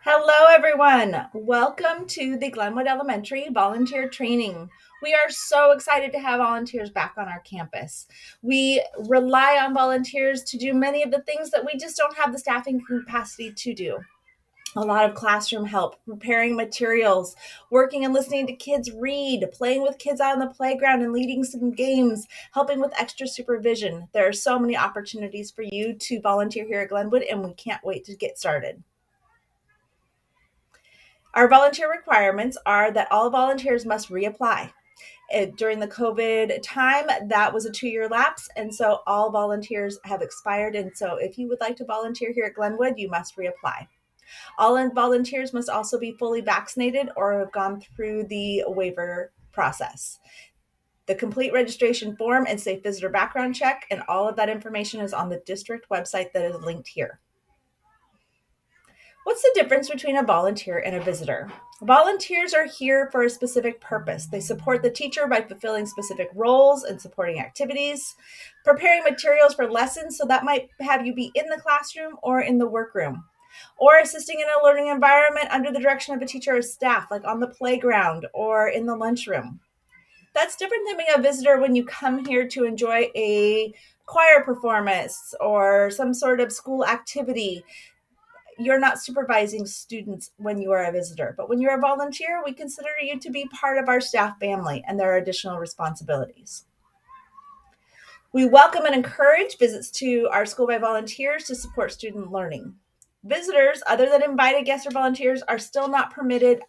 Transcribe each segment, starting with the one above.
Hello, everyone. Welcome to the Glenwood Elementary Volunteer Training. We are so excited to have volunteers back on our campus. We rely on volunteers to do many of the things that we just don't have the staffing capacity to do. A lot of classroom help, preparing materials, working and listening to kids read, playing with kids out on the playground and leading some games, helping with extra supervision. There are so many opportunities for you to volunteer here at Glenwood, and we can't wait to get started. Our volunteer requirements are that all volunteers must reapply. During the COVID time, that was a 2-year lapse, and so all volunteers have expired. And so if you would like to volunteer here at Glenwood, you must reapply. All volunteers must also be fully vaccinated or have gone through the waiver process. The complete registration form and safe visitor background check, and all of that information is on the district website that is linked here. What's the difference between a volunteer and a visitor? Volunteers are here for a specific purpose. They support the teacher by fulfilling specific roles and supporting activities, preparing materials for lessons, so that might have you be in the classroom or in the workroom, or assisting in a learning environment under the direction of a teacher or staff, like on the playground or in the lunchroom. That's different than being a visitor when you come here to enjoy a choir performance or some sort of school activity. You're not supervising students when you are a visitor, but when you're a volunteer, we consider you to be part of our staff family, and there are additional responsibilities. We welcome and encourage visits to our school by volunteers to support student learning. Visitors, other than invited guests or volunteers, are still not permitted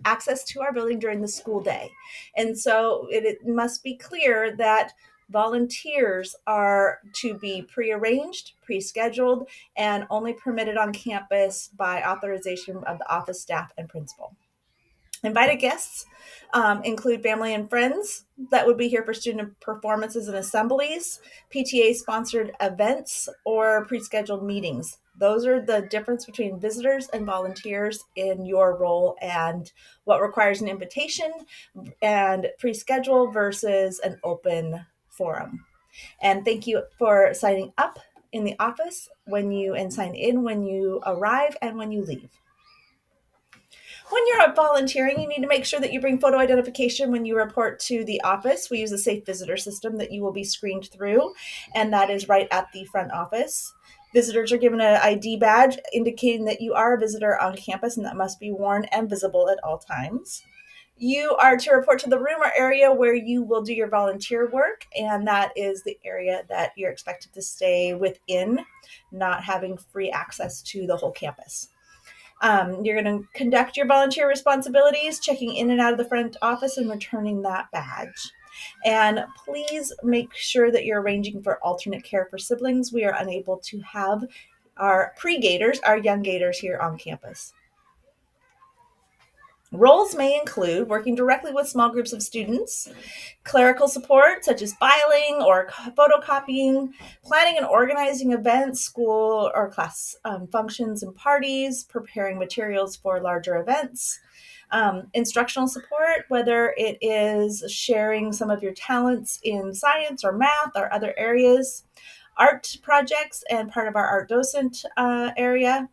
access to our building during the school day. And so it must be clear that volunteers are to be pre-arranged, pre-scheduled, and only permitted on campus by authorization of the office staff and principal. Invited guests include family and friends that would be here for student performances and assemblies, PTA-sponsored events, or pre-scheduled meetings. Those are the difference between visitors and volunteers in your role and what requires an invitation and pre-schedule versus an open forum. And thank you for signing up in the office and sign in when you arrive and when you leave. When you're out volunteering, you need to make sure that you bring photo identification when you report to the office. We use a safe visitor system that you will be screened through, and that is right at the front office. Visitors are given an ID badge indicating that you are a visitor on campus, and that must be worn and visible at all times. You are to report to the room or area where you will do your volunteer work, and that is the area that you're expected to stay within, not having free access to the whole campus. You're going to conduct your volunteer responsibilities, checking in and out of the front office and returning that badge. And please make sure that you're arranging for alternate care for siblings. We are unable to have our pre-gators, our young gators here on campus. Roles may include working directly with small groups of students, clerical support such as filing or photocopying, planning and organizing events, school or class functions and parties, preparing materials for larger events, instructional support, whether it is sharing some of your talents in science or math or other areas, art projects and part of our art docent area,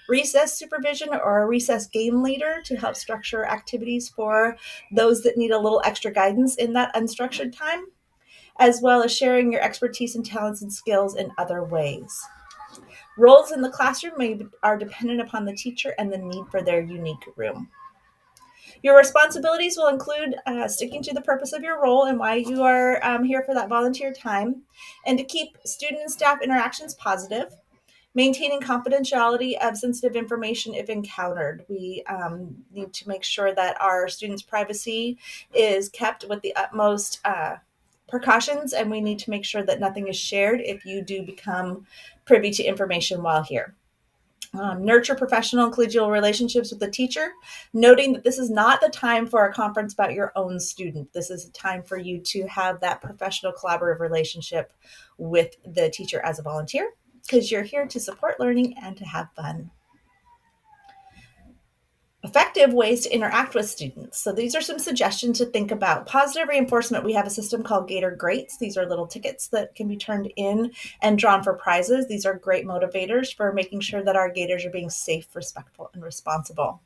recess supervision or a recess game leader to help structure activities for those that need a little extra guidance in that unstructured time, as well as sharing your expertise and talents and skills in other ways. Roles in the classroom are dependent upon the teacher and the need for their unique room. Your responsibilities will include sticking to the purpose of your role and why you are here for that volunteer time, and to keep student and staff interactions positive, maintaining confidentiality of sensitive information if encountered. We need to make sure that our students' privacy is kept with the utmost precautions, and we need to make sure that nothing is shared if you do become privy to information while here. Nurture professional and collegial relationships with the teacher, noting that this is not the time for a conference about your own student. This is a time for you to have that professional collaborative relationship with the teacher as a volunteer, because you're here to support learning and to have fun. Effective ways to interact with students. So these are some suggestions to think about. Positive reinforcement, we have a system called Gator Greats. These are little tickets that can be turned in and drawn for prizes. These are great motivators for making sure that our Gators are being safe, respectful, and responsible.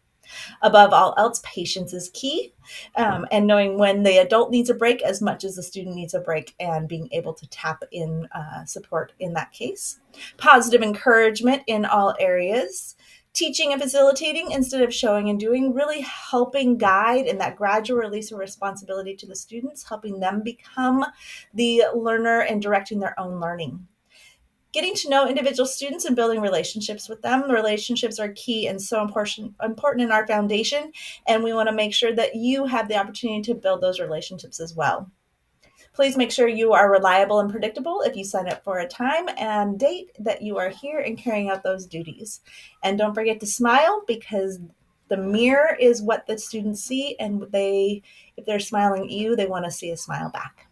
Above all else, patience is key, and knowing when the adult needs a break as much as the student needs a break, and being able to tap in support in that case. Positive encouragement in all areas. Teaching and facilitating instead of showing and doing, really helping guide in that gradual release of responsibility to the students, helping them become the learner and directing their own learning. Getting to know individual students and building relationships with them. Relationships are key and so important in our foundation, and we want to make sure that you have the opportunity to build those relationships as well. Please make sure you are reliable and predictable if you sign up for a time and date that you are here and carrying out those duties. And don't forget to smile, because the mirror is what the students see, and if they're smiling at you, they want to see a smile back.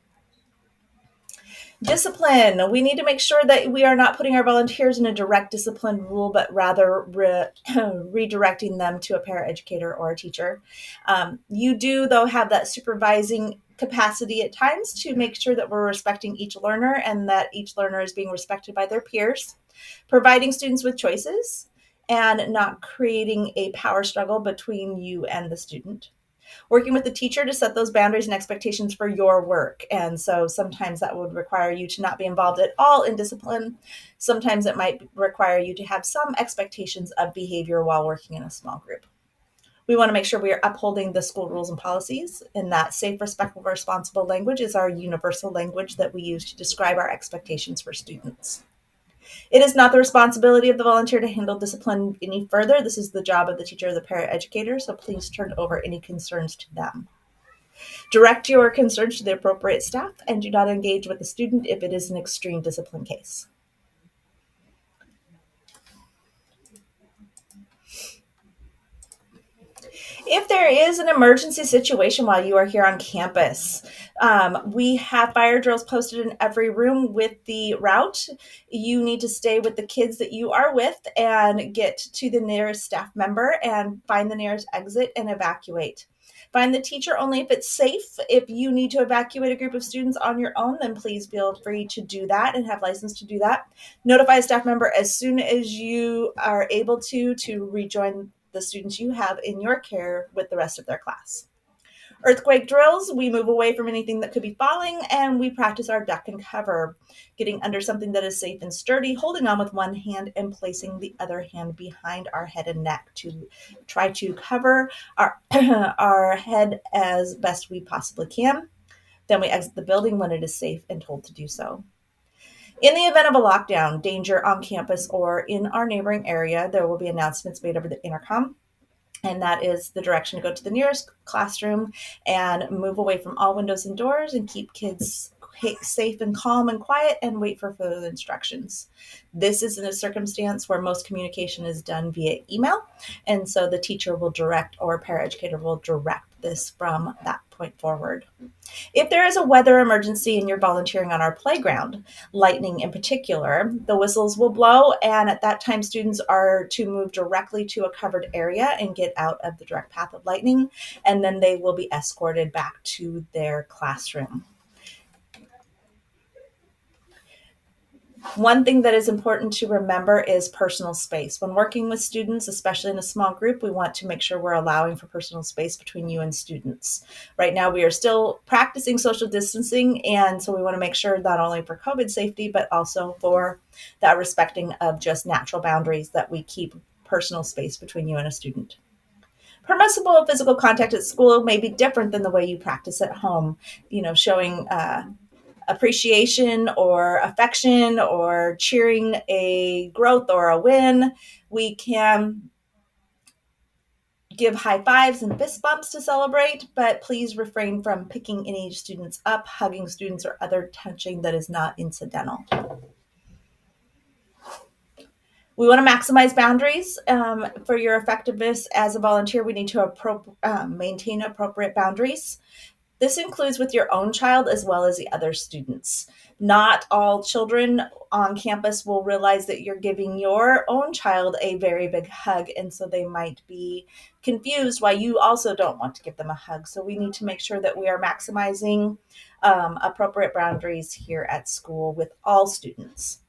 Discipline. We need to make sure that we are not putting our volunteers in a direct discipline rule, but rather redirecting them to a paraeducator or a teacher. You do, though, have that supervising capacity at times to make sure that we're respecting each learner and that each learner is being respected by their peers, providing students with choices, and not creating a power struggle between you and the student. Working with the teacher to set those boundaries and expectations for your work. And so sometimes that would require you to not be involved at all in discipline. Sometimes it might require you to have some expectations of behavior while working in a small group. We want to make sure we are upholding the school rules and policies, and that safe, respectful, responsible language is our universal language that we use to describe our expectations for students. It is not the responsibility of the volunteer to handle discipline any further. This is the job of the teacher or the paraeducator, so please turn over any concerns to them. Direct your concerns to the appropriate staff, and do not engage with the student if it is an extreme discipline case. If there is an emergency situation while you are here on campus, we have fire drills posted in every room with the route. You need to stay with the kids that you are with and get to the nearest staff member and find the nearest exit and evacuate. Find the teacher only if it's safe. If you need to evacuate a group of students on your own, then please feel free to do that and have license to do that. Notify a staff member as soon as you are able to rejoin the students you have in your care with the rest of their class. Earthquake drills, we move away from anything that could be falling, and we practice our duck and cover, getting under something that is safe and sturdy, holding on with one hand and placing the other hand behind our head and neck to try to cover our head as best we possibly can. Then we exit the building when it is safe and told to do so. In the event of a lockdown, danger on campus or in our neighboring area, there will be announcements made over the intercom, and that is the direction to go to the nearest classroom and move away from all windows and doors and keep kids safe and calm and quiet and wait for further instructions. This is in a circumstance where most communication is done via email, and so the teacher will direct or paraeducator will direct this from that point forward. If there is a weather emergency and you're volunteering on our playground, lightning in particular, the whistles will blow, and at that time students are to move directly to a covered area and get out of the direct path of lightning, and then they will be escorted back to their classroom. One thing that is important to remember is personal space. When working with students, especially in a small group, we want to make sure we're allowing for personal space between you and students. Right now, we are still practicing social distancing, and so we want to make sure not only for COVID safety, but also for that respecting of just natural boundaries that we keep personal space between you and a student. Permissible physical contact at school may be different than the way you practice at home, showing appreciation or affection or cheering a growth or a win. We can give high fives and fist bumps to celebrate, but please refrain from picking any students up, hugging students, or other touching that is not incidental. We want to maximize boundaries for your effectiveness as a volunteer. We need to maintain appropriate boundaries. This includes with your own child as well as the other students. Not all children on campus will realize that you're giving your own child a very big hug, and so they might be confused why you also don't want to give them a hug. So we need to make sure that we are maximizing appropriate boundaries here at school with all students.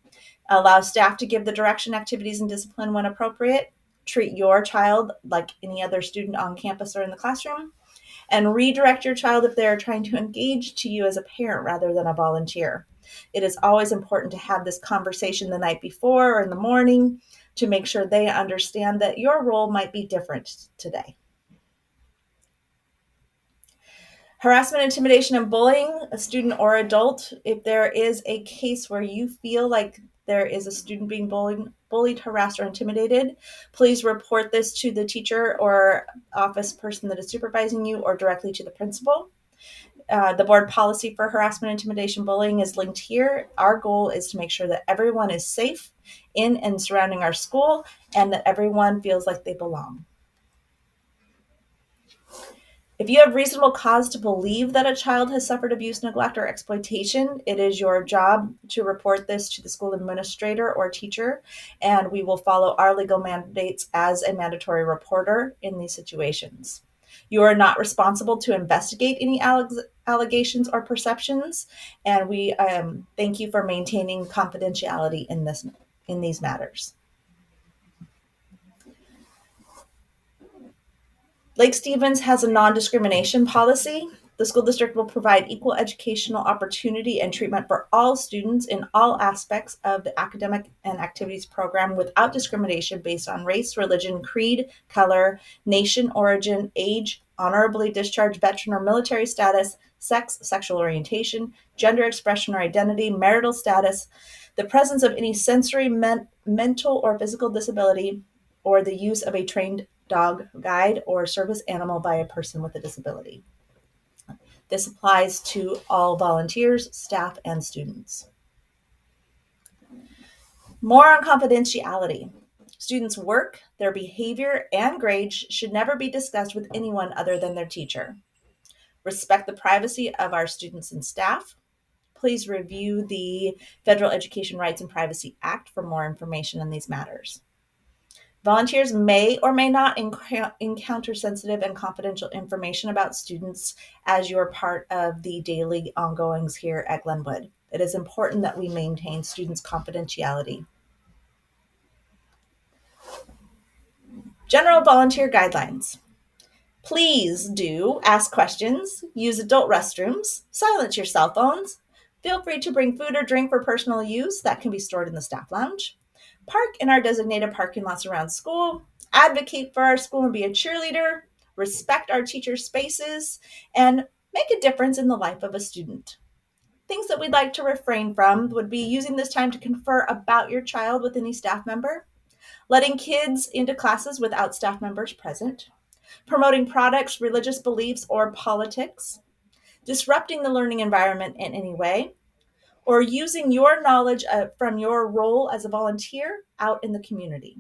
Allow staff to give the direction, activities, and discipline when appropriate. Treat your child like any other student on campus or in the classroom, and redirect your child if they're trying to engage to you as a parent rather than a volunteer. It is always important to have this conversation the night before or in the morning to make sure they understand that your role might be different today. Harassment, intimidation, and bullying, a student or adult. If there is a case where you feel like there is a student being bullied, harassed, or intimidated, please report this to the teacher or office person that is supervising you or directly to the principal. The board policy for harassment, intimidation, bullying is linked here. Our goal is to make sure that everyone is safe in and surrounding our school and that everyone feels like they belong. If you have reasonable cause to believe that a child has suffered abuse, neglect, or exploitation, it is your job to report this to the school administrator or teacher, and we will follow our legal mandates as a mandatory reporter in these situations. You are not responsible to investigate any allegations or perceptions, and we thank you for maintaining confidentiality in these matters. Lake Stevens has a non-discrimination policy. The school district will provide equal educational opportunity and treatment for all students in all aspects of the academic and activities program without discrimination based on race, religion, creed, color, nation, origin, age, honorably discharged veteran or military status, sex, sexual orientation, gender expression or identity, marital status, the presence of any sensory, mental, or physical disability, or the use of a trained dog, guide, or service animal by a person with a disability. This applies to all volunteers, staff, and students. More on confidentiality. Students' work, their behavior, and grades should never be discussed with anyone other than their teacher. Respect the privacy of our students and staff. Please review the Federal Education Rights and Privacy Act for more information on these matters. Volunteers may or may not encounter sensitive and confidential information about students as you're part of the daily ongoings here at Glenwood. It is important that we maintain students' confidentiality. General volunteer guidelines. Please do ask questions, use adult restrooms, silence your cell phones. Feel free to bring food or drink for personal use that can be stored in the staff lounge. Park in our designated parking lots around school, advocate for our school and be a cheerleader, respect our teachers' spaces, and make a difference in the life of a student. Things that we'd like to refrain from would be using this time to confer about your child with any staff member, letting kids into classes without staff members present, promoting products, religious beliefs, or politics, disrupting the learning environment in any way, or using your knowledge from your role as a volunteer out in the community.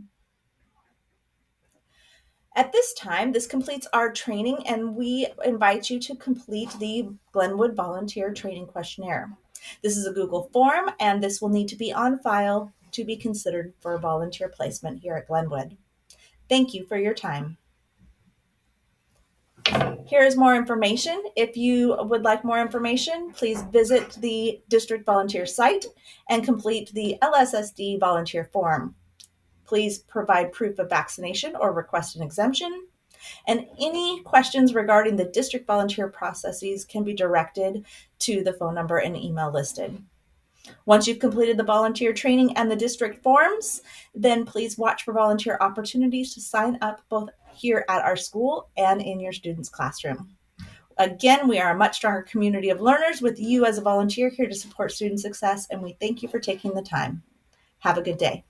At this time, this completes our training, and we invite you to complete the Glenwood Volunteer Training Questionnaire. This is a Google form, and this will need to be on file to be considered for volunteer placement here at Glenwood. Thank you for your time. Here is more information. If you would like more information, please visit the district volunteer site and complete the LSSD volunteer form. Please provide proof of vaccination or request an exemption. And any questions regarding the district volunteer processes can be directed to the phone number and email listed. Once you've completed the volunteer training and the district forms, then please watch for volunteer opportunities to sign up both here at our school and in your students' classroom. Again, we are a much stronger community of learners with you as a volunteer here to support student success, and we thank you for taking the time. Have a good day.